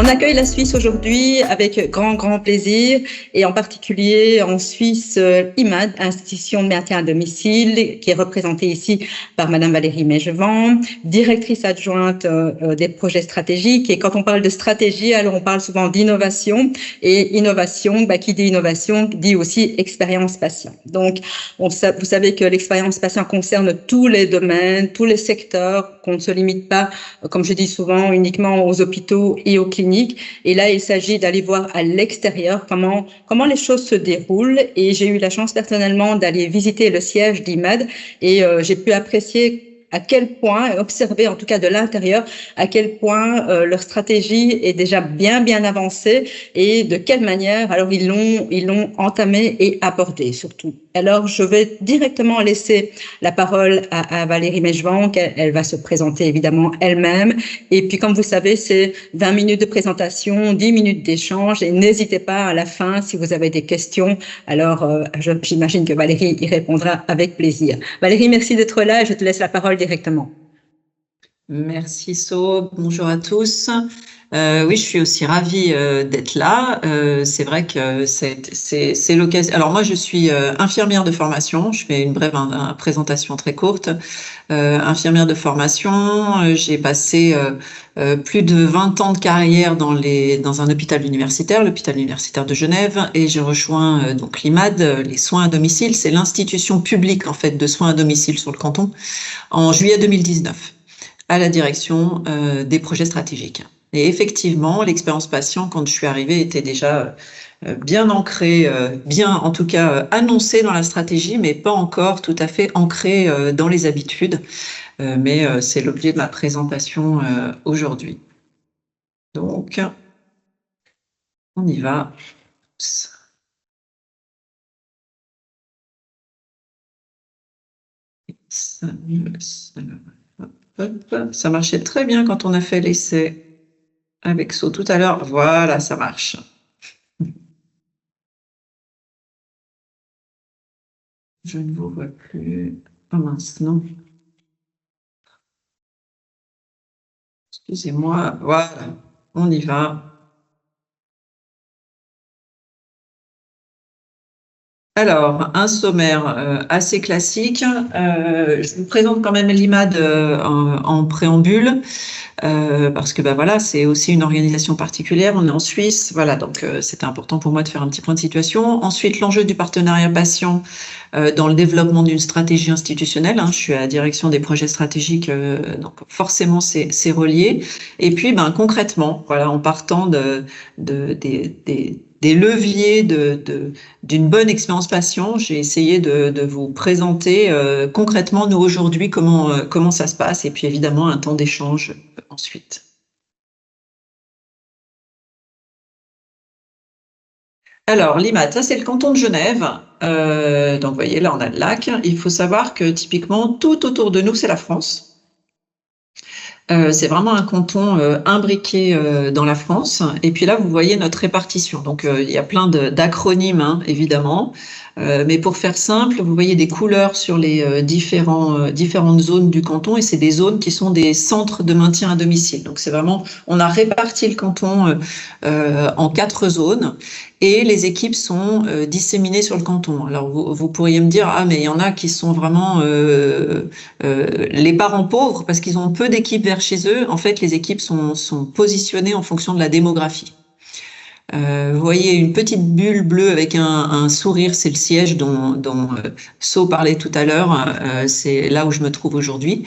On accueille la Suisse aujourd'hui avec grand plaisir et en particulier en Suisse, IMAD, Institution de maintien à domicile, qui est représentée ici par Madame Valérie Mégevant, directrice adjointe des projets stratégiques. Et quand on parle de stratégie, alors on parle souvent d'innovation, et innovation, qui dit innovation, dit aussi expérience patient. Donc, vous savez que l'expérience patient concerne tous les domaines, tous les secteurs, qu'on ne se limite pas, comme je dis souvent, uniquement aux hôpitaux et aux cliniques. Et là, il s'agit d'aller voir à l'extérieur comment les choses se déroulent. Et j'ai eu la chance personnellement d'aller visiter le siège d'IMAD et j'ai pu apprécier à quel point, observer en tout cas de l'intérieur, à quel point leur stratégie est déjà bien avancée et de quelle manière alors ils l'ont entamée et abordée surtout. Alors je vais directement laisser la parole à Valérie Mégevant, elle va se présenter évidemment elle-même. Et puis comme vous savez, c'est 20 minutes de présentation, 10 minutes d'échange et n'hésitez pas à la fin si vous avez des questions. Alors j'imagine que Valérie y répondra avec plaisir. Valérie, merci d'être là et je te laisse la parole directement. Merci So, bonjour à tous. Oui, je suis aussi ravie d'être là. C'est vrai que c'est l'occasion. Alors moi, je suis infirmière de formation. Je fais une brève présentation très courte. Infirmière de formation, j'ai passé plus de 20 ans de carrière dans un hôpital universitaire, l'hôpital universitaire de Genève, et j'ai rejoint donc l'IMAD, les soins à domicile. C'est l'institution publique en fait de soins à domicile sur le canton en juillet 2019 à la direction des projets stratégiques. Et effectivement, l'expérience patient, quand je suis arrivée, était déjà bien ancrée, bien en tout cas annoncée dans la stratégie, mais pas encore tout à fait ancrée dans les habitudes. Mais c'est l'objet de ma présentation aujourd'hui. Donc, on y va. Ça marchait très bien quand on a fait l'essai avec So tout à l'heure. Voilà, ça marche. Je ne vous vois plus. Oh mince, non. Excusez-moi. Voilà, on y va. Alors, un sommaire assez classique. Je vous présente quand même l'IMAD en préambule. Parce que voilà, c'est aussi une organisation particulière. On est en Suisse, voilà, donc c'était important pour moi de faire un petit point de situation. Ensuite, l'enjeu du partenariat patient dans le développement d'une stratégie institutionnelle. Je suis à la direction des projets stratégiques, donc forcément c'est relié. Et puis, concrètement, voilà, en partant des leviers d'une bonne expérience patient, j'ai essayé de vous présenter concrètement, nous aujourd'hui, comment ça se passe, et puis évidemment un temps d'échange ensuite. Alors, l'IMAD, ça c'est le canton de Genève. Donc, vous voyez, là on a le lac. Il faut savoir que typiquement, tout autour de nous, c'est la France. C'est vraiment un canton imbriqué dans la France. Et puis là, vous voyez notre répartition. Donc, il y a plein d'acronymes, évidemment. Mais pour faire simple, vous voyez des couleurs sur les différentes zones du canton. Et c'est des zones qui sont des centres de maintien à domicile. Donc, c'est vraiment, on a réparti le canton en 4 zones. Et les équipes sont disséminées sur le canton. Alors, vous pourriez me dire, mais il y en a qui sont vraiment les parents pauvres parce qu'ils ont peu d'équipes vers chez eux. En fait, les équipes sont positionnées en fonction de la démographie. Vous voyez une petite bulle bleue avec un sourire, c'est le siège dont So parlait tout à l'heure, c'est là où je me trouve aujourd'hui.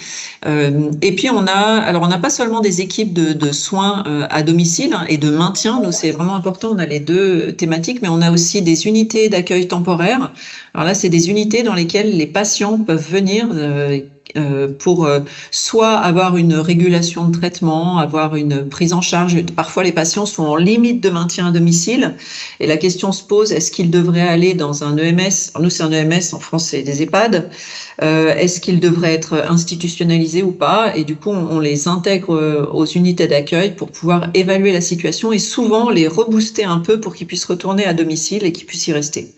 Et puis on n'a pas seulement des équipes de soins à domicile et de maintien, nous c'est vraiment important, on a les deux thématiques, mais on a aussi des unités d'accueil temporaire. Alors là, c'est des unités dans lesquelles les patients peuvent venir pour soit avoir une régulation de traitement, avoir une prise en charge. Parfois, les patients sont en limite de maintien à domicile et la question se pose, est-ce qu'ils devraient aller dans un EMS? Alors nous, c'est un EMS, en France, c'est des EHPAD. Est-ce qu'ils devraient être institutionnalisés ou pas? Et du coup, on les intègre aux unités d'accueil pour pouvoir évaluer la situation et souvent les rebooster un peu pour qu'ils puissent retourner à domicile et qu'ils puissent y rester.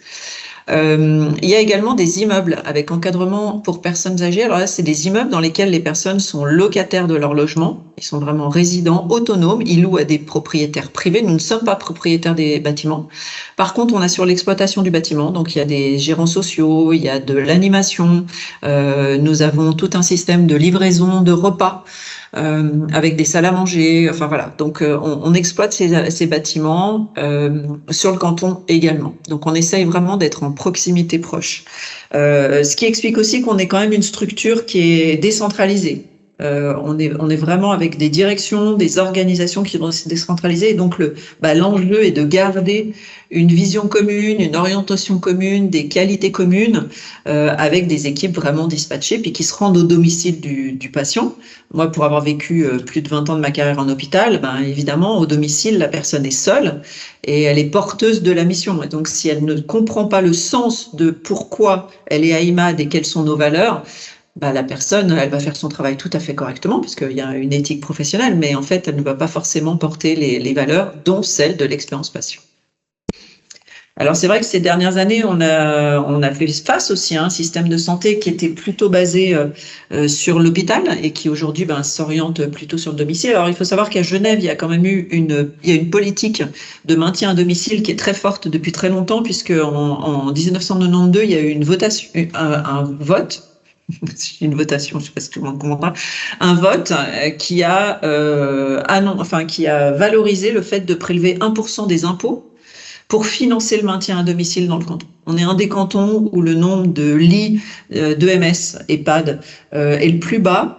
Il y a également des immeubles avec encadrement pour personnes âgées. Alors là, c'est des immeubles dans lesquels les personnes sont locataires de leur logement Ils sont vraiment résidents, autonomes. Ils louent à des propriétaires privés. Nous ne sommes pas propriétaires des bâtiments. Par contre, on assure l'exploitation du bâtiment. Donc, il y a des gérants sociaux, il y a de l'animation. Nous avons tout un système de livraison de repas avec des salles à manger. Enfin, voilà. Donc, on exploite ces bâtiments sur le canton également. Donc, on essaye vraiment d'être en proximité proche. Ce qui explique aussi qu'on est quand même une structure qui est décentralisée. On est vraiment avec des directions, des organisations qui vont se décentraliser. Et donc, l'enjeu est de garder une vision commune, une orientation commune, des qualités communes, avec des équipes vraiment dispatchées, puis qui se rendent au domicile du patient. Moi, pour avoir vécu plus de 20 ans de ma carrière en hôpital, évidemment, au domicile, la personne est seule et elle est porteuse de la mission. Et donc, si elle ne comprend pas le sens de pourquoi elle est à IMAD et quelles sont nos valeurs, la personne, elle va faire son travail tout à fait correctement, puisqu'il y a une éthique professionnelle, mais en fait, elle ne va pas forcément porter les valeurs, dont celle de l'expérience patient. Alors, c'est vrai que ces dernières années, on a fait face aussi à un système de santé qui était plutôt basé sur l'hôpital et qui aujourd'hui s'oriente plutôt sur le domicile. Alors, il faut savoir qu'à Genève, il y a quand même eu une politique de maintien à domicile qui est très forte depuis très longtemps, puisque en 1992, il y a eu une votation, un vote. Une votation, je ne sais pas si tout le monde comprend, un vote qui a valorisé le fait de prélever 1% des impôts pour financer le maintien à domicile dans le canton. On est un des cantons où le nombre de lits d'EMS, EHPAD est le plus bas.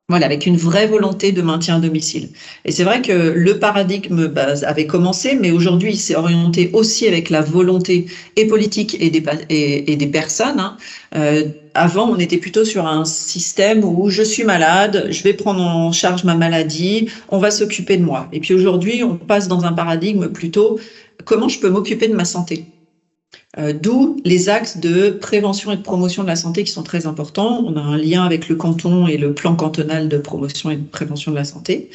Voilà, avec une vraie volonté de maintien à domicile. Et c'est vrai que le paradigme avait commencé, mais aujourd'hui, il s'est orienté aussi avec la volonté et politique et des personnes. Avant, on était plutôt sur un système où je suis malade, je vais prendre en charge ma maladie, on va s'occuper de moi. Et puis aujourd'hui, on passe dans un paradigme plutôt comment je peux m'occuper de ma santé. D'où les axes de prévention et de promotion de la santé qui sont très importants. On a un lien avec le canton et le plan cantonal de promotion et de prévention de la santé.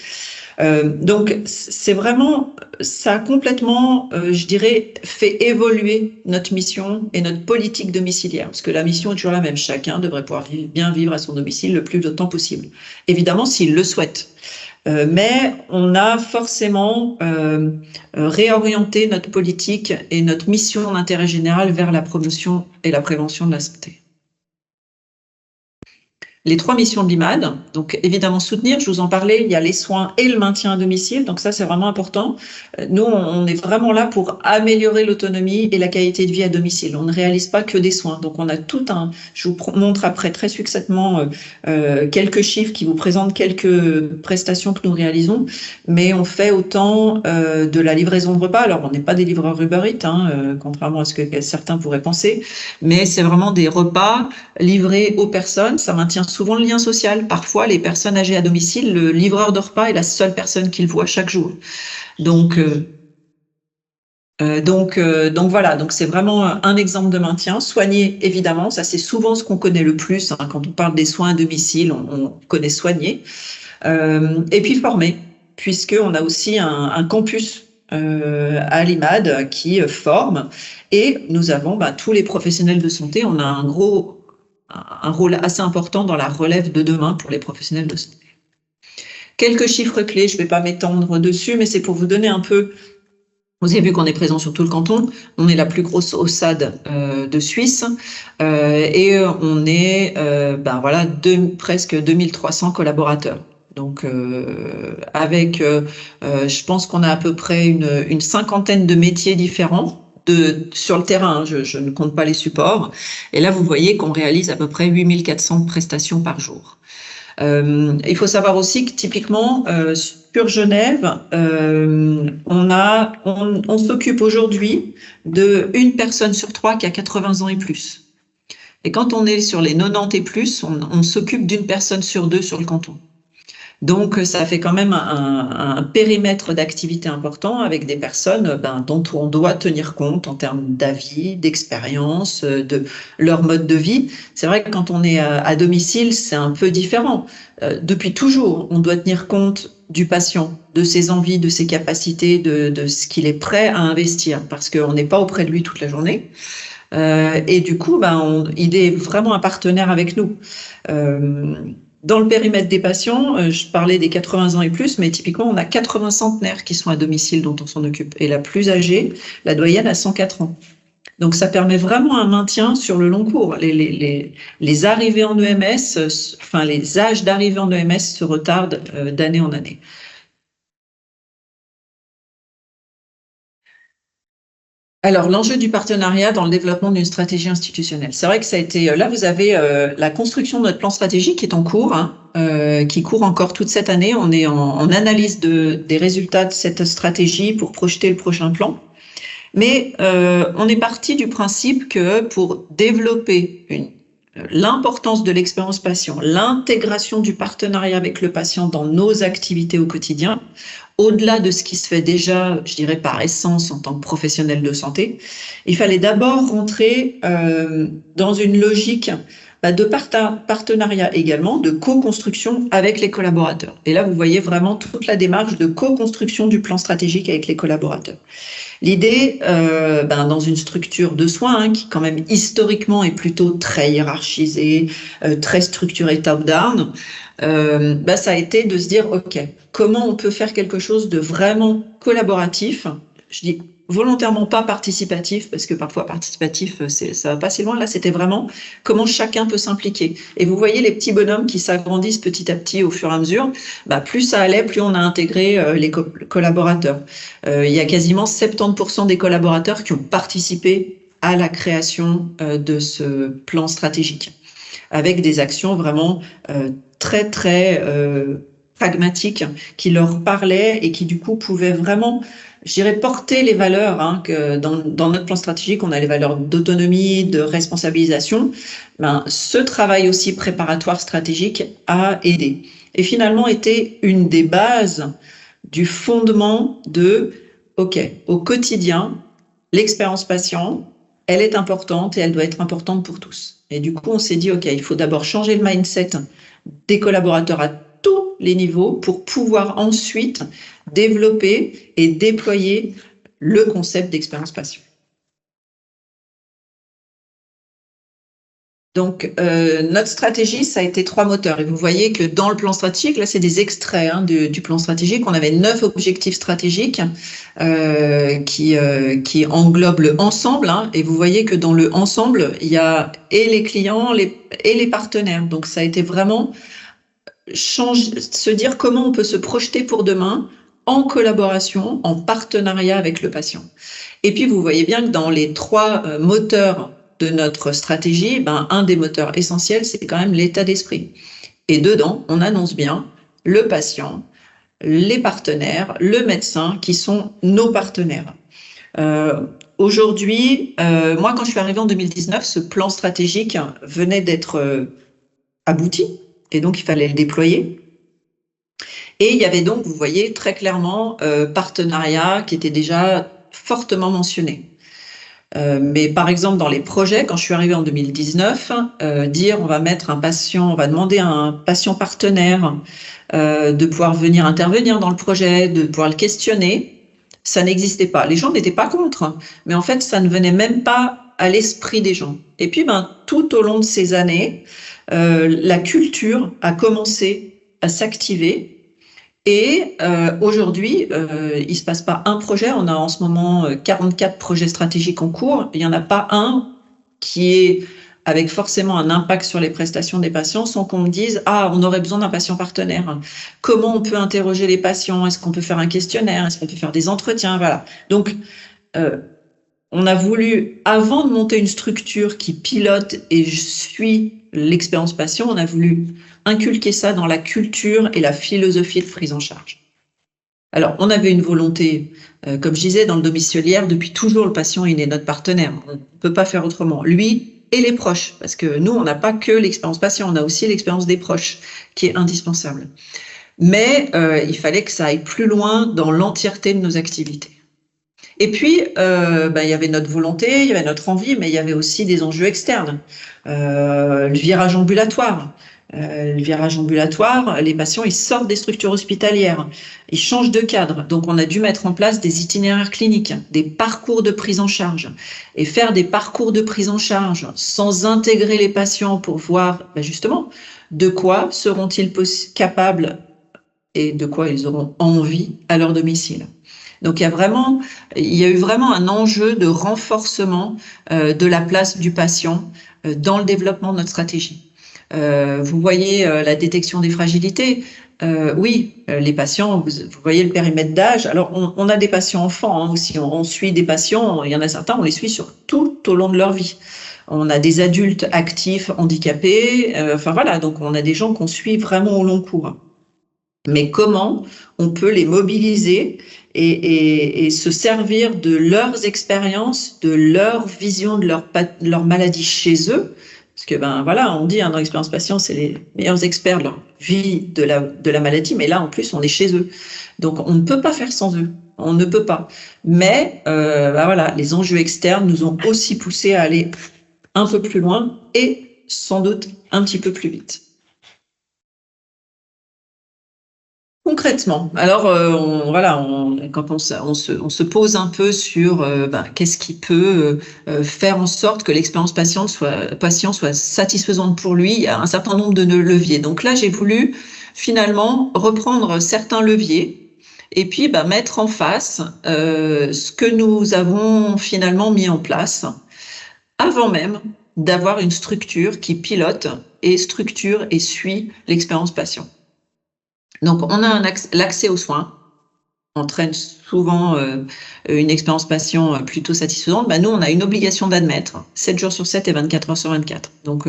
Donc, c'est vraiment, ça a complètement, je dirais, fait évoluer notre mission et notre politique domiciliaire. Parce que la mission est toujours la même. Chacun devrait pouvoir bien vivre à son domicile le plus longtemps possible. Évidemment, s'il le souhaite. Mais on a forcément réorienté notre politique et notre mission d'intérêt général vers la promotion et la prévention de la santé. Les 3 missions de l'IMAD, donc évidemment soutenir, je vous en parlais, il y a les soins et le maintien à domicile, donc ça c'est vraiment important. Nous, on est vraiment là pour améliorer l'autonomie et la qualité de vie à domicile. On ne réalise pas que des soins, donc on a tout un, je vous montre après très succinctement quelques chiffres qui vous présentent quelques prestations que nous réalisons, mais on fait autant de la livraison de repas, alors on n'est pas des livreurs Uber Eats, contrairement à ce que certains pourraient penser, mais c'est vraiment des repas livrés aux personnes, ça maintient souvent le lien social. Parfois, les personnes âgées à domicile, le livreur de repas est la seule personne qu'ils voient chaque jour. Donc voilà, donc c'est vraiment un exemple de maintien. Soigner, évidemment, ça c'est souvent ce qu'on connaît le plus. Quand on parle des soins à domicile, on connaît soigner. Et puis former, puisqu'on a aussi un campus à l'IMAD qui forme. Et nous avons tous les professionnels de santé. On a un rôle assez important dans la relève de demain pour les professionnels de santé. Quelques chiffres clés, je ne vais pas m'étendre dessus, mais c'est pour vous donner un peu. Vous avez vu qu'on est présent sur tout le canton. On est la plus grosse OSAD de Suisse et on est presque 2300 collaborateurs. Donc avec, je pense qu'on a à peu près une cinquantaine de métiers différents. Sur le terrain, je ne compte pas les supports. Et là, vous voyez qu'on réalise à peu près 8400 prestations par jour. Il faut savoir aussi que typiquement, sur Genève, on s'occupe aujourd'hui d'une personne sur 3 qui a 80 ans et plus. Et quand on est sur les 90 et plus, on s'occupe d'une personne sur 2 sur le canton. Donc, ça fait quand même un périmètre d'activité important avec des personnes dont on doit tenir compte en termes d'avis, d'expérience, de leur mode de vie. C'est vrai que quand on est à domicile, c'est un peu différent. Depuis toujours, on doit tenir compte du patient, de ses envies, de ses capacités, de ce qu'il est prêt à investir, parce qu'on n'est pas auprès de lui toute la journée. Et du coup, il est vraiment un partenaire avec nous. Dans le périmètre des patients, je parlais des 80 ans et plus, mais typiquement, on a 80 centenaires qui sont à domicile dont on s'en occupe. Et la plus âgée, la doyenne, a 104 ans. Donc, ça permet vraiment un maintien sur le long cours. Les arrivées en EMS, enfin, les âges d'arrivée en EMS se retardent d'année en année. Alors, l'enjeu du partenariat dans le développement d'une stratégie institutionnelle. C'est vrai que ça a été... Là, vous avez la construction de notre plan stratégique qui est en cours, qui court encore toute cette année. On est en analyse des résultats de cette stratégie pour projeter le prochain plan. Mais on est parti du principe que pour développer l'importance de l'expérience patient, l'intégration du partenariat avec le patient dans nos activités au quotidien, au-delà de ce qui se fait déjà, je dirais par essence en tant que professionnel de santé, il fallait d'abord rentrer dans une logique de partenariat également, de co-construction avec les collaborateurs. Et là, vous voyez vraiment toute la démarche de co-construction du plan stratégique avec les collaborateurs. L'idée, dans une structure de soins qui quand même historiquement est plutôt très hiérarchisée, très structurée top-down, ça a été de se dire, OK, comment on peut faire quelque chose de vraiment collaboratif? Je dis volontairement pas participatif, parce que parfois participatif, ça va pas si loin. Là, c'était vraiment comment chacun peut s'impliquer. Et vous voyez les petits bonhommes qui s'agrandissent petit à petit au fur et à mesure. Plus ça allait, plus on a intégré les collaborateurs. Il y a quasiment 70% des collaborateurs qui ont participé à la création de ce plan stratégique, avec des actions vraiment très, très pragmatiques qui leur parlaient et qui, du coup, pouvaient vraiment, je dirais, porter les valeurs que dans notre plan stratégique, on a les valeurs d'autonomie, de responsabilisation. Ce travail aussi préparatoire stratégique a aidé. Et finalement, était une des bases du fondement de, OK, au quotidien, l'expérience patient, elle est importante et elle doit être importante pour tous. Et du coup, on s'est dit, OK, il faut d'abord changer le mindset des collaborateurs à tous les niveaux pour pouvoir ensuite développer et déployer le concept d'expérience patient. Donc, notre stratégie, ça a été 3 moteurs. Et vous voyez que dans le plan stratégique, là, c'est des extraits du plan stratégique. On avait 9 objectifs stratégiques qui englobent le ensemble. Et vous voyez que dans le ensemble, il y a et les clients et les partenaires. Donc, ça a été vraiment se dire comment on peut se projeter pour demain en collaboration, en partenariat avec le patient. Et puis, vous voyez bien que dans les 3 moteurs de notre stratégie, un des moteurs essentiels, c'est quand même l'état d'esprit. Et dedans, on annonce bien le patient, les partenaires, le médecin, qui sont nos partenaires. Aujourd'hui, moi, quand je suis arrivée en 2019, ce plan stratégique venait d'être abouti, et donc il fallait le déployer. Et il y avait donc, vous voyez très clairement, partenariat qui était déjà fortement mentionné. Mais par exemple, dans les projets, quand je suis arrivée en 2019, dire on va demander à un patient partenaire de pouvoir venir intervenir dans le projet, de pouvoir le questionner, ça n'existait pas. Les gens n'étaient pas contre, mais en fait, ça ne venait même pas à l'esprit des gens. Et puis, tout au long de ces années, la culture a commencé à s'activer. Et aujourd'hui, il ne se passe pas un projet, on a en ce moment 44 projets stratégiques en cours, il n'y en a pas un qui est avec forcément un impact sur les prestations des patients sans qu'on me dise « Ah, on aurait besoin d'un patient partenaire. Comment on peut interroger les patients? Est-ce qu'on peut faire un questionnaire? Est-ce qu'on peut faire des entretiens ?» Voilà. Donc, on a voulu, avant de monter une structure qui pilote et suit l'expérience patient, on a voulu inculquer ça dans la culture et la philosophie de prise en charge. Alors, on avait une volonté, comme je disais, dans le domiciliaire, depuis toujours, le patient, il est notre partenaire. On ne peut pas faire autrement. Lui et les proches, parce que nous, on n'a pas que l'expérience patient, on a aussi l'expérience des proches, qui est indispensable. Mais il fallait que ça aille plus loin dans l'entièreté de nos activités. Et puis, il y avait notre volonté, il y avait notre envie, mais il y avait aussi des enjeux externes. Le virage ambulatoire. Le virage ambulatoire, les patients, ils sortent des structures hospitalières, ils changent de cadre. Donc, on a dû mettre en place des itinéraires cliniques, des parcours de prise en charge. Et faire des parcours de prise en charge sans intégrer les patients pour voir, justement, de quoi seront-ils capables et de quoi ils auront envie à leur domicile. Donc il y a eu vraiment un enjeu de renforcement de la place du patient dans le développement de notre stratégie. Vous voyez la détection des fragilités. Oui, les patients, vous voyez le périmètre d'âge. Alors, on a des patients enfants hein, aussi. On suit des patients, il y en a certains, on les suit sur tout au long de leur vie. On a des adultes actifs, handicapés. Enfin voilà, donc on a des gens qu'on suit vraiment au long cours. Mais comment on peut les mobiliser et se servir de leurs expériences, de leur vision de leur maladie chez eux? Parce que ben voilà, on dit hein, dans l'expérience patient, c'est les meilleurs experts de leur vie de la maladie, mais là en plus on est chez eux, donc on ne peut pas faire sans eux, on ne peut pas. Mais ben voilà, les enjeux externes nous ont aussi poussé à aller un peu plus loin et sans doute un petit peu plus vite. Concrètement, alors quand on se pose un peu sur qu'est-ce qui peut faire en sorte que l'expérience patient soit satisfaisante pour lui, il y a un certain nombre de leviers. Donc là, j'ai voulu finalement reprendre certains leviers et puis mettre en face ce que nous avons finalement mis en place avant même d'avoir une structure qui pilote et structure et suit l'expérience patient. Donc, on a l'accès aux soins, entraîne souvent une expérience patient plutôt satisfaisante. Nous, on a une obligation d'admettre 7 jours sur 7 et 24 heures sur 24. Donc,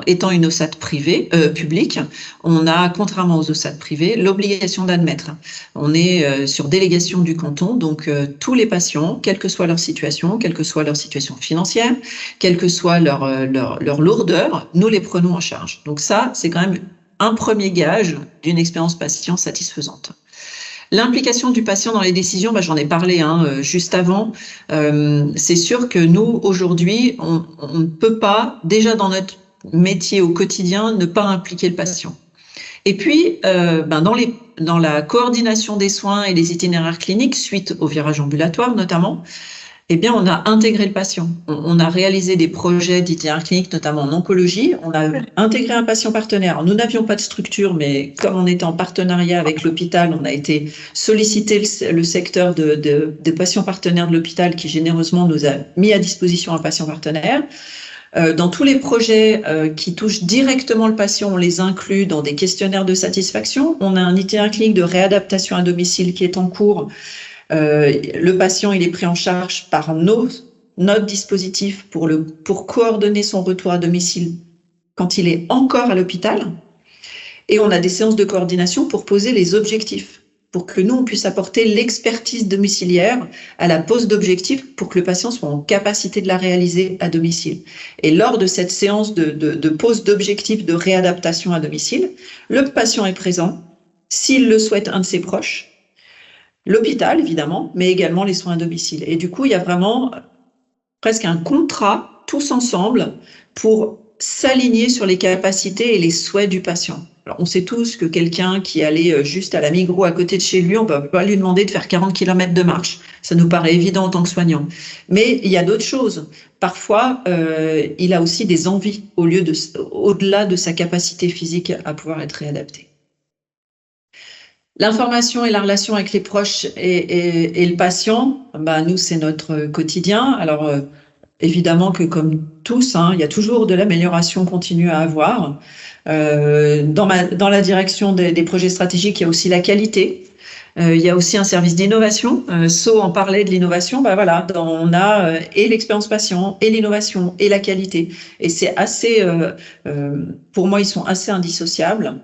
étant une OSAT privée, publique, on a, contrairement aux OSAT privées, l'obligation d'admettre. On est sur délégation du canton, donc tous les patients, quelle que soit leur situation financière, quelle que soit leur lourdeur, nous les prenons en charge. Donc ça, c'est quand même un premier gage d'une expérience patient satisfaisante. L'implication du patient dans les décisions, j'en ai parlé juste avant. C'est sûr que nous, aujourd'hui, on ne peut pas, déjà dans notre métier au quotidien, ne pas impliquer le patient. Et puis, dans la coordination des soins et les itinéraires cliniques, suite au virage ambulatoire notamment, on a intégré le patient. On a réalisé des projets d'itinéraire clinique, notamment en oncologie. On a intégré un patient partenaire. Nous n'avions pas de structure, mais comme on était en partenariat avec l'hôpital, on a été solliciter le secteur des patients partenaires de l'hôpital qui généreusement nous a mis à disposition un patient partenaire. Dans tous les projets qui touchent directement le patient, on les inclut dans des questionnaires de satisfaction. On a un itinéraire clinique de réadaptation à domicile qui est en cours. Le patient, il est pris en charge par notre dispositif pour coordonner son retour à domicile quand il est encore à l'hôpital. Et on a des séances de coordination pour poser les objectifs, pour que nous, on puisse apporter l'expertise domiciliaire à la pose d'objectifs pour que le patient soit en capacité de la réaliser à domicile. Et lors de cette séance de pose d'objectifs de réadaptation à domicile, le patient est présent, s'il le souhaite, un de ses proches, l'hôpital, évidemment, mais également les soins à domicile. Et du coup, il y a vraiment presque un contrat, tous ensemble, pour s'aligner sur les capacités et les souhaits du patient. Alors, on sait tous que quelqu'un qui allait juste à la Migros à côté de chez lui, on ne peut pas lui demander de faire 40 km de marche. Ça nous paraît évident en tant que soignant. Mais il y a d'autres choses. Parfois, il a aussi des envies au-delà de sa capacité physique à pouvoir être réadapté. L'information et la relation avec les proches et le patient, nous, c'est notre quotidien. Alors, évidemment que comme tous, il y a toujours de l'amélioration continue à avoir. Dans la direction des projets stratégiques, il y a aussi la qualité. Il y a aussi un service d'innovation. So en parlait de l'innovation. On a et l'expérience patient, et l'innovation, et la qualité. Et c'est assez, pour moi, ils sont assez indissociables.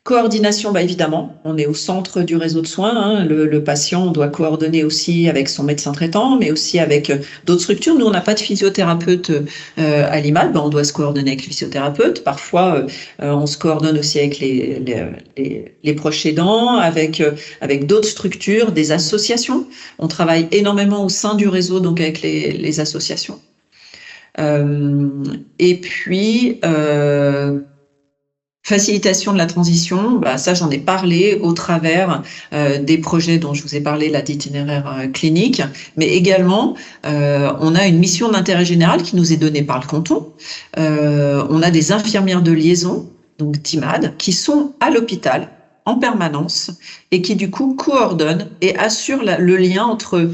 Coordination, évidemment, on est au centre du réseau de soins. Le patient doit coordonner aussi avec son médecin traitant, mais aussi avec d'autres structures. Nous, on n'a pas de physiothérapeute à l'IMAD, on doit se coordonner avec le physiothérapeute. Parfois, on se coordonne aussi avec les proches aidants, avec d'autres structures, des associations. On travaille énormément au sein du réseau, donc avec les associations. Et puis, facilitation de la transition, ça j'en ai parlé au travers des projets dont je vous ai parlé, là, d'itinéraire clinique, mais également on a une mission d'intérêt général qui nous est donnée par le canton. On a des infirmières de liaison donc d'IMAD, qui sont à l'hôpital en permanence et qui du coup coordonnent et assurent le lien entre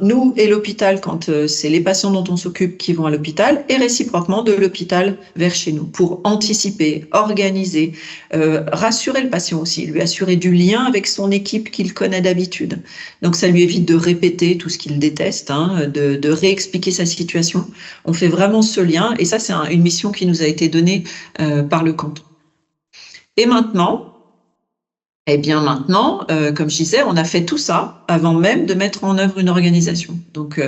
nous et l'hôpital quand c'est les patients dont on s'occupe qui vont à l'hôpital et réciproquement de l'hôpital vers chez nous pour anticiper, organiser, rassurer le patient aussi, lui assurer du lien avec son équipe qu'il connaît d'habitude. Donc ça lui évite de répéter tout ce qu'il déteste, de réexpliquer sa situation. On fait vraiment ce lien et ça c'est une mission qui nous a été donnée par le canton. Et maintenant, comme je disais, on a fait tout ça avant même de mettre en œuvre une organisation. Donc,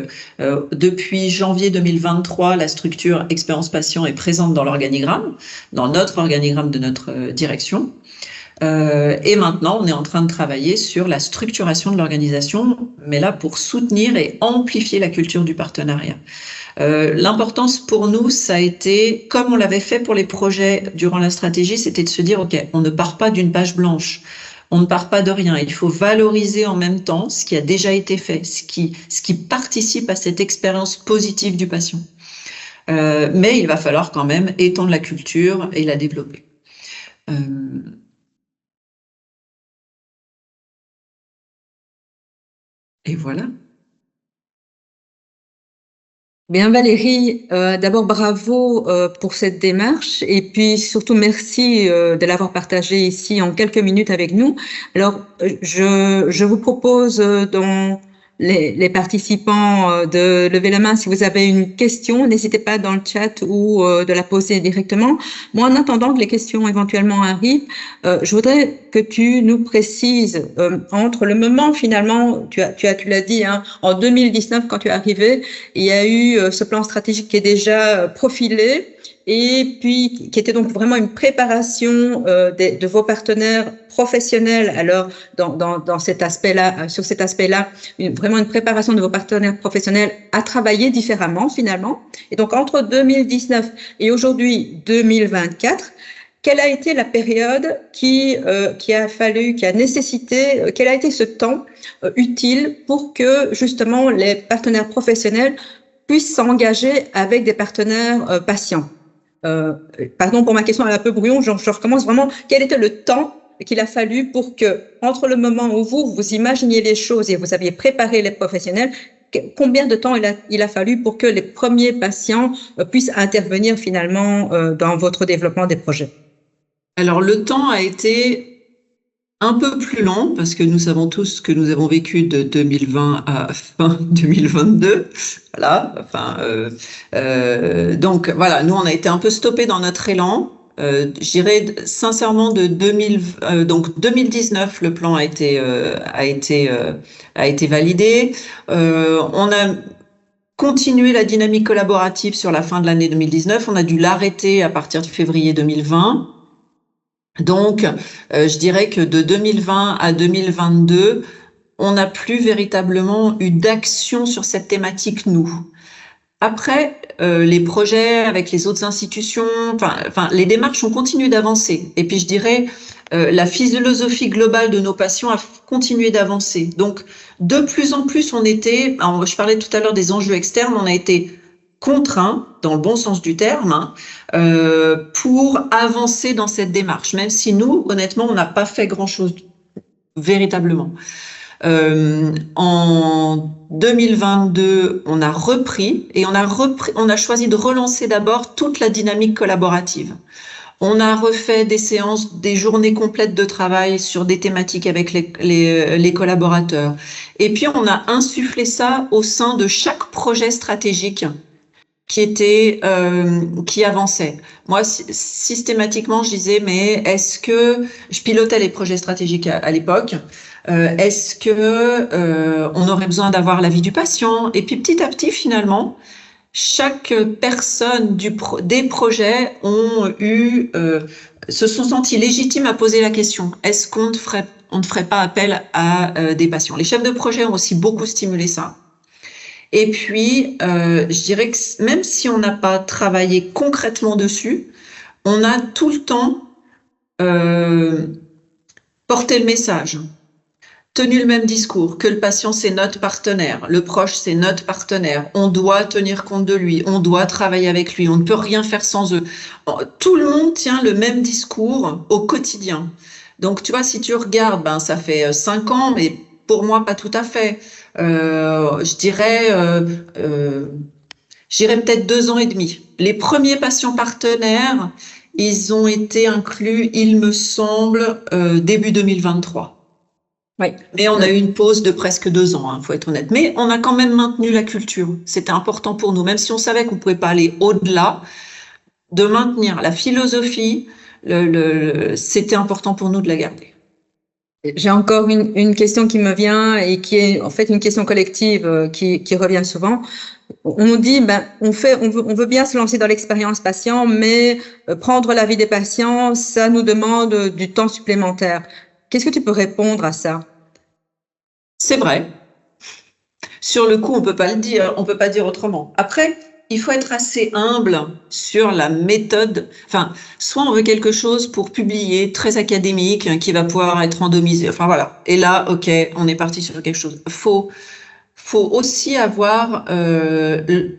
depuis janvier 2023, la structure expérience patient est présente dans l'organigramme, dans notre organigramme de notre direction. Et maintenant, on est en train de travailler sur la structuration de l'organisation, mais là pour soutenir et amplifier la culture du partenariat. L'importance pour nous, ça a été, comme on l'avait fait pour les projets durant la stratégie, c'était de se dire, OK, on ne part pas d'une page blanche. On ne part pas de rien. Il faut valoriser en même temps ce qui a déjà été fait, ce qui participe à cette expérience positive du patient. Mais il va falloir quand même étendre la culture et la développer. Et voilà. Bien Valérie, d'abord bravo pour cette démarche et puis surtout merci de l'avoir partagé ici en quelques minutes avec nous. Alors je vous propose dans les participants de lever la main si vous avez une question, n'hésitez pas dans le chat ou de la poser directement. Moi, en attendant que les questions éventuellement arrivent, je voudrais que tu nous précises entre le moment finalement, tu l'as dit, en 2019 quand tu es arrivé, il y a eu ce plan stratégique qui est déjà profilé et puis qui était donc vraiment une préparation de vos partenaires professionnels. Alors dans cet aspect-là, sur cet aspect-là, vraiment une préparation de vos partenaires professionnels à travailler différemment finalement. Et donc entre 2019 et aujourd'hui 2024, quelle a été la période qui a nécessité, quel a été ce temps utile pour que justement les partenaires professionnels puissent s'engager avec des partenaires patients? Pardon pour ma question, elle est un peu brouillon, je recommence vraiment. Quel était le temps qu'il a fallu pour que, entre le moment où vous imaginiez les choses et vous aviez préparé les professionnels, combien de temps il a fallu pour que les premiers patients puissent intervenir finalement dans votre développement des projets? Alors, le temps a été un peu plus long parce que nous savons tous ce que nous avons vécu de 2020 à fin 2022. Voilà. Donc voilà, nous on a été un peu stoppés dans notre élan. Je dirais sincèrement donc 2019 le plan a été validé. On a continué la dynamique collaborative sur la fin de l'année 2019. On a dû l'arrêter à partir de février 2020. Donc, je dirais que de 2020 à 2022, on n'a plus véritablement eu d'action sur cette thématique, nous. Après, les projets avec les autres institutions, les démarches ont continué d'avancer. Et puis, je dirais, la philosophie globale de nos patients a continué d'avancer. Donc, de plus en plus, je parlais tout à l'heure des enjeux externes, on a été contraint, dans le bon sens du terme, pour avancer dans cette démarche, même si nous, honnêtement, on n'a pas fait grand-chose véritablement. En 2022, on a repris et on a choisi de relancer d'abord toute la dynamique collaborative. On a refait des séances, des journées complètes de travail sur des thématiques avec les collaborateurs. Et puis, on a insufflé ça au sein de chaque projet stratégique qui avançait. Moi, systématiquement, je disais, mais est-ce que je pilotais les projets stratégiques à l'époque? Est-ce que on aurait besoin d'avoir l'avis du patient? Et puis petit à petit, finalement, chaque personne des projets se sont sentis légitimes à poser la question. Est-ce qu'on ne ferait pas appel à des patients? Les chefs de projet ont aussi beaucoup stimulé ça. Et puis, je dirais que même si on n'a pas travaillé concrètement dessus, on a tout le temps porté le message. tenu le même discours, que le patient c'est notre partenaire, le proche c'est notre partenaire, on doit tenir compte de lui, on doit travailler avec lui, on ne peut rien faire sans eux. Tout le monde tient le même discours au quotidien. Donc tu vois, si tu regardes, ben ça fait 5 ans, mais pour moi pas tout à fait. Je dirais peut-être 2 ans et demi. Les premiers patients partenaires, ils ont été inclus, il me semble, début 2023. Oui. Mais on a eu une pause de presque 2 ans, faut être honnête. Mais on a quand même maintenu la culture. C'était important pour nous, même si on savait qu'on ne pouvait pas aller au-delà, de maintenir la philosophie, c'était important pour nous de la garder. J'ai encore une question qui me vient et qui est en fait une question collective qui revient souvent. On nous dit, on veut bien se lancer dans l'expérience patient, mais prendre l'avis des patients, ça nous demande du temps supplémentaire. Qu'est-ce que tu peux répondre à ça? C'est vrai. Sur le coup, on peut pas le dire, on peut pas dire autrement. Après, il faut être assez humble sur la méthode. Enfin, soit on veut quelque chose pour publier, très académique, qui va pouvoir être randomisé. Enfin voilà. Et là, ok, on est parti sur quelque chose. Faut aussi avoir.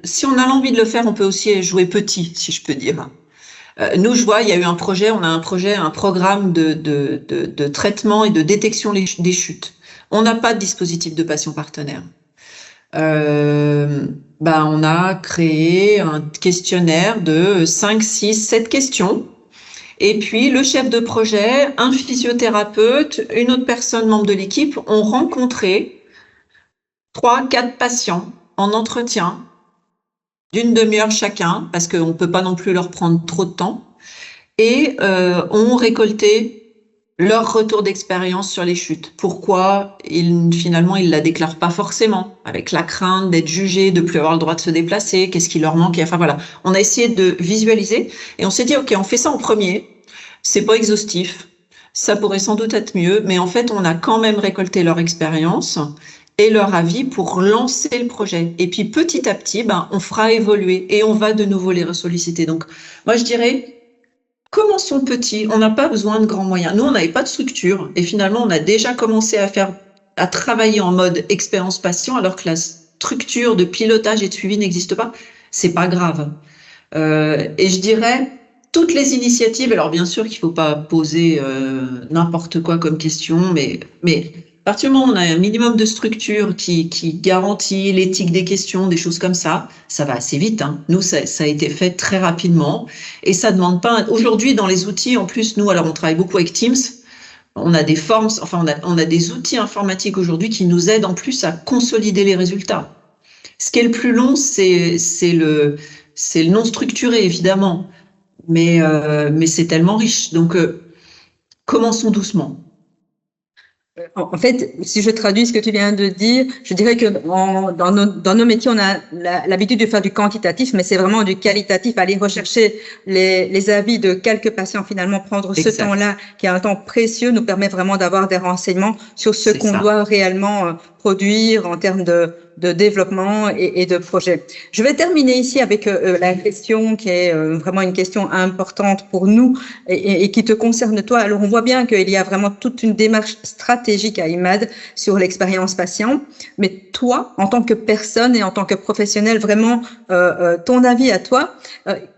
Si on a l'envie de le faire, on peut aussi jouer petit, si je peux dire. Nous, je vois, il y a eu un projet. On a un programme de traitement et de détection des chutes. On n'a pas de dispositif de patient partenaire. On a créé un questionnaire de 5, 6, 7 questions. Et puis, le chef de projet, un physiothérapeute, une autre personne membre de l'équipe ont rencontré 3, 4 patients en entretien d'une demi-heure chacun, parce qu'on ne peut pas non plus leur prendre trop de temps, et ont récolté leur retour d'expérience sur les chutes. Pourquoi finalement ils la déclarent pas forcément, avec la crainte d'être jugés, de plus avoir le droit de se déplacer, qu'est-ce qui leur manque. Enfin voilà, on a essayé de visualiser et on s'est dit ok, on fait ça en premier. C'est pas exhaustif, ça pourrait sans doute être mieux, mais en fait on a quand même récolté leur expérience et leur avis pour lancer le projet. Et puis petit à petit, on fera évoluer et on va de nouveau les ressolliciter. Donc moi je dirais, commençons petit, on n'a pas besoin de grands moyens. Nous, on n'avait pas de structure et finalement, on a déjà commencé à travailler en mode expérience patient alors que la structure de pilotage et de suivi n'existe pas. C'est pas grave. Et je dirais, toutes les initiatives, alors bien sûr qu'il ne faut pas poser n'importe quoi comme question, mais à partir du moment où on a un minimum de structure qui garantit l'éthique des questions, des choses comme ça va assez vite. Nous, ça a été fait très rapidement et ça demande pas. Aujourd'hui, dans les outils, en plus, nous, alors on travaille beaucoup avec Teams. On a des formes, enfin, on a des outils informatiques aujourd'hui qui nous aident en plus à consolider les résultats. Ce qui est le plus long, c'est le non structuré, évidemment, mais c'est tellement riche. Donc, commençons doucement. En fait, si je traduis ce que tu viens de dire, je dirais que dans nos métiers, on a l'habitude de faire du quantitatif, mais c'est vraiment du qualitatif, aller rechercher les avis de quelques patients, finalement, prendre ce temps-là, qui est un temps précieux, nous permet vraiment d'avoir des renseignements sur ce qu'on doit réellement produire en termes de développement et de projet. Je vais terminer ici avec la question qui est vraiment une question importante pour nous et qui te concerne toi. Alors, on voit bien qu'il y a vraiment toute une démarche stratégique à IMAD sur l'expérience patient, mais toi, en tant que personne et en tant que professionnel, vraiment, ton avis à toi,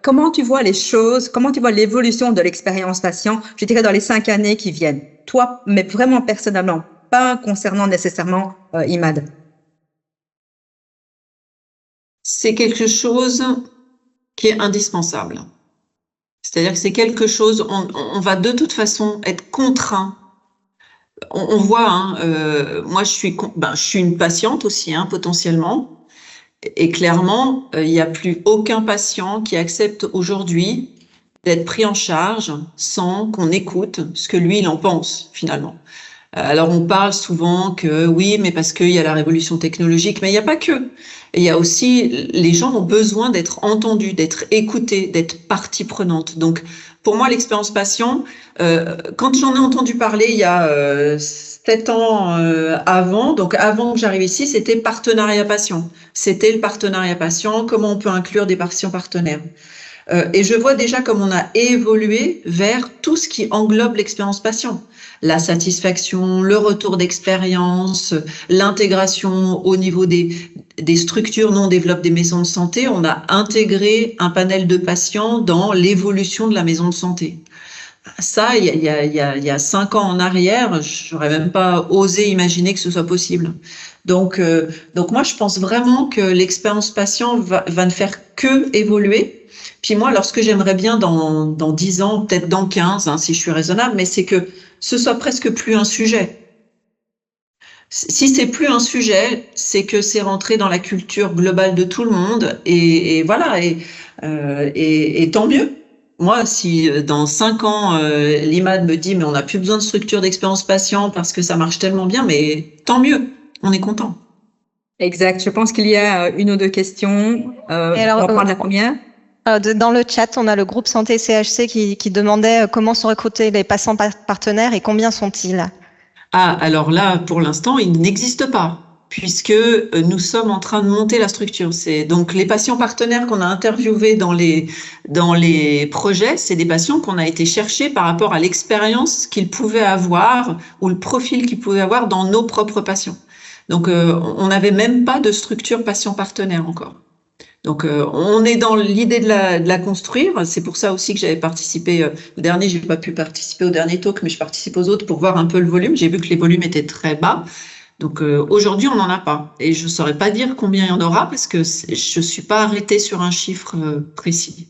comment tu vois les choses, comment tu vois l'évolution de l'expérience patient, je dirais dans les 5 années qui viennent, toi, mais vraiment personnellement, pas concernant nécessairement IMAD. C'est quelque chose qui est indispensable. C'est-à-dire que c'est quelque chose, on va de toute façon être contraint. On voit, moi je suis une patiente aussi, potentiellement, et clairement, il n'y a plus aucun patient qui accepte aujourd'hui d'être pris en charge sans qu'on écoute ce que lui il en pense finalement. Alors on parle souvent que oui, mais parce qu'il y a la révolution technologique, mais il n'y a pas que. Il y a aussi, les gens ont besoin d'être entendus, d'être écoutés, d'être partie prenante. Donc pour moi, l'expérience patient, quand j'en ai entendu parler il y a 7 ans avant, donc avant que j'arrive ici, c'était partenariat patient. C'était le partenariat patient, comment on peut inclure des patients partenaires. Et je vois déjà comme on a évolué vers tout ce qui englobe l'expérience patient. La satisfaction, le retour d'expérience, l'intégration au niveau des structures non développées des maisons de santé. On a intégré un panel de patients dans l'évolution de la maison de santé. Ça, il y a 5 ans en arrière, j'aurais même pas osé imaginer que ce soit possible. Donc moi, je pense vraiment que l'expérience patient va ne faire que évoluer. Puis moi, alors ce que j'aimerais bien dans 10 ans, peut-être dans 15, hein, si je suis raisonnable, mais c'est que ce soit presque plus un sujet. Si c'est plus un sujet, c'est que c'est rentré dans la culture globale de tout le monde, et voilà, et tant mieux. Moi, si dans 5 ans, l'IMAD me dit mais on n'a plus besoin de structure d'expérience patient parce que ça marche tellement bien, mais tant mieux, on est content. Exact. Je pense qu'il y a une ou deux questions. Et alors, on va prendre la première. Dans le chat, on a le groupe santé CHC qui demandait comment sont recrutés les patients partenaires et combien sont-ils? Ah, alors là, pour l'instant, il n'existe pas, puisque nous sommes en train de monter la structure. C'est donc les patients partenaires qu'on a interviewés dans les projets, c'est des patients qu'on a été chercher par rapport à l'expérience qu'ils pouvaient avoir ou le profil qu'ils pouvaient avoir dans nos propres patients. Donc, on n'avait même pas de structure patient partenaire encore. Donc, on est dans l'idée de la construire. C'est pour ça aussi que j'avais participé au dernier. J'ai pas pu participer au dernier talk, mais je participe aux autres pour voir un peu le volume. J'ai vu que les volumes étaient très bas. Donc, aujourd'hui, on n'en a pas. Et je saurais pas dire combien il y en aura parce que je suis pas arrêtée sur un chiffre précis.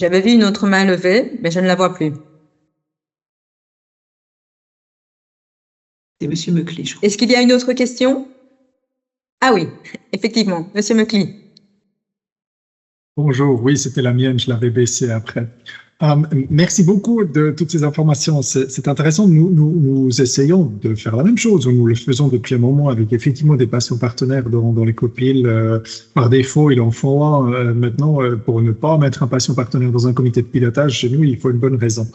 J'avais vu une autre main levée, mais je ne la vois plus. C'est Monsieur Meucli, je crois. Est-ce qu'il y a une autre question? Ah oui, effectivement, Monsieur Meucli. Bonjour, oui, c'était la mienne, je l'avais baissée après. Merci beaucoup de toutes ces informations. C'est intéressant. Nous essayons de faire la même chose. Nous le faisons depuis un moment avec effectivement des patients partenaires dans les copiles. Par défaut, ils en font un. Maintenant, pour ne pas mettre un patient partenaire dans un comité de pilotage, chez nous, il faut une bonne raison.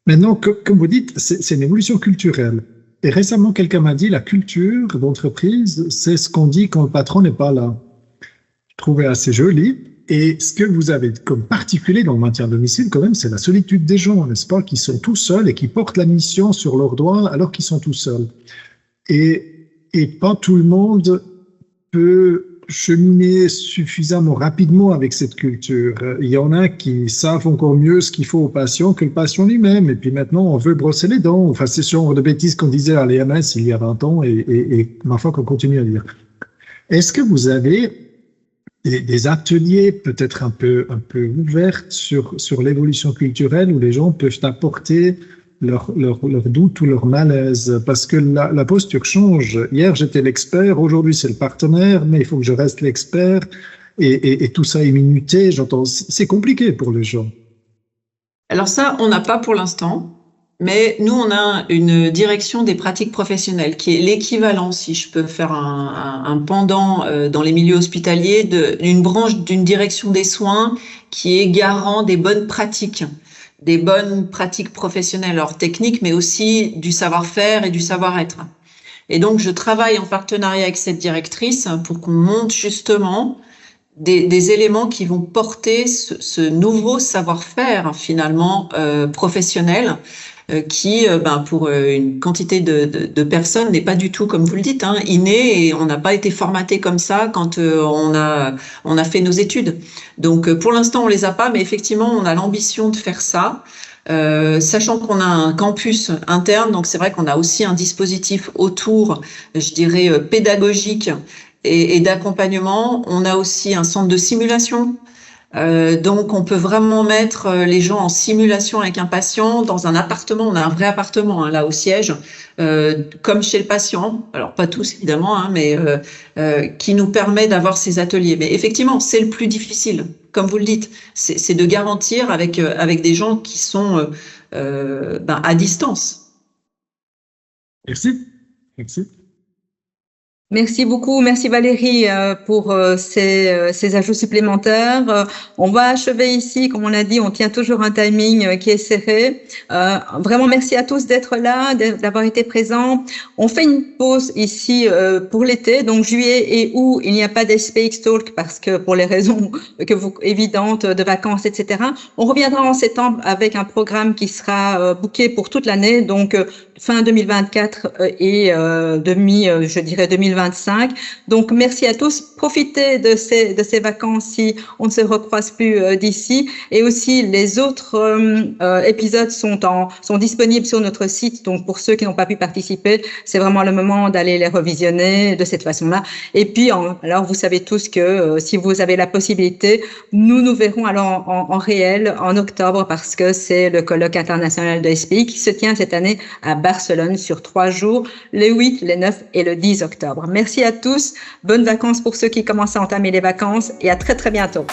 Maintenant, comme vous dites, c'est une évolution culturelle. Et récemment, quelqu'un m'a dit la culture d'entreprise, c'est ce qu'on dit quand le patron n'est pas là. Je trouvais assez joli. Et ce que vous avez comme particulier dans le maintien à domicile, quand même, c'est la solitude des gens, n'est-ce pas, qui sont tout seuls et qui portent la mission sur leurs doigts alors qu'ils sont tout seuls. Et pas tout le monde peut cheminer suffisamment rapidement avec cette culture. Il y en a qui savent encore mieux ce qu'il faut au patient que le patient lui-même. Et puis maintenant, on veut brosser les dents. Enfin, c'est ce genre de bêtises qu'on disait à l'EMS il y a 20 ans et ma foi qu'on continue à dire. Est-ce que vous avez des ateliers peut-être un peu ouverts sur l'évolution culturelle où les gens peuvent apporter leur doute ou leur malaise, parce que la posture change. Hier, j'étais l'expert, aujourd'hui, c'est le partenaire, mais il faut que je reste l'expert, et tout ça est minuté. J'entends, c'est compliqué pour les gens. Alors ça, on n'a pas pour l'instant, mais nous, on a une direction des pratiques professionnelles qui est l'équivalent, si je peux faire un pendant dans les milieux hospitaliers, d'une branche d'une direction des soins qui est garant des bonnes pratiques professionnelles, alors techniques, mais aussi du savoir-faire et du savoir-être. Et donc, je travaille en partenariat avec cette directrice pour qu'on monte justement des éléments qui vont porter ce nouveau savoir-faire finalement professionnel qui, pour une quantité de personnes, n'est pas du tout, comme vous le dites, inné, et on n'a pas été formaté comme ça quand on a fait nos études. Donc, pour l'instant, on les a pas, mais effectivement, on a l'ambition de faire ça. Sachant qu'on a un campus interne, donc c'est vrai qu'on a aussi un dispositif autour, je dirais, pédagogique et d'accompagnement. On a aussi un centre de simulation. Donc, on peut vraiment mettre les gens en simulation avec un patient dans un appartement. On a un vrai appartement là au siège, comme chez le patient. Alors pas tous évidemment, mais qui nous permet d'avoir ces ateliers. Mais effectivement, c'est le plus difficile, comme vous le dites, c'est de garantir avec des gens qui sont à distance. Merci. Merci beaucoup, merci Valérie pour ces ajouts supplémentaires. On va achever ici, comme on l'a dit, on tient toujours un timing qui est serré. Vraiment merci à tous d'être là, d'avoir été présents. On fait une pause ici pour l'été, donc juillet et août, il n'y a pas d'SPX Talk parce que pour les raisons évidentes de vacances, etc. On reviendra en septembre avec un programme qui sera booké pour toute l'année, donc fin 2024 et je dirais 2025. Donc, merci à tous. Profitez de ces vacances si on ne se recroise plus d'ici. Et aussi, les autres épisodes sont disponibles sur notre site. Donc, pour ceux qui n'ont pas pu participer, c'est vraiment le moment d'aller les revisionner de cette façon-là. Et puis, alors, vous savez tous que si vous avez la possibilité, nous verrons alors en réel en octobre parce que c'est le colloque international de SPI qui se tient cette année à Barcelone sur 3 jours, le 8, le 9 et le 10 octobre. Merci à tous, bonnes vacances pour ceux qui commencent à entamer les vacances et à très très bientôt.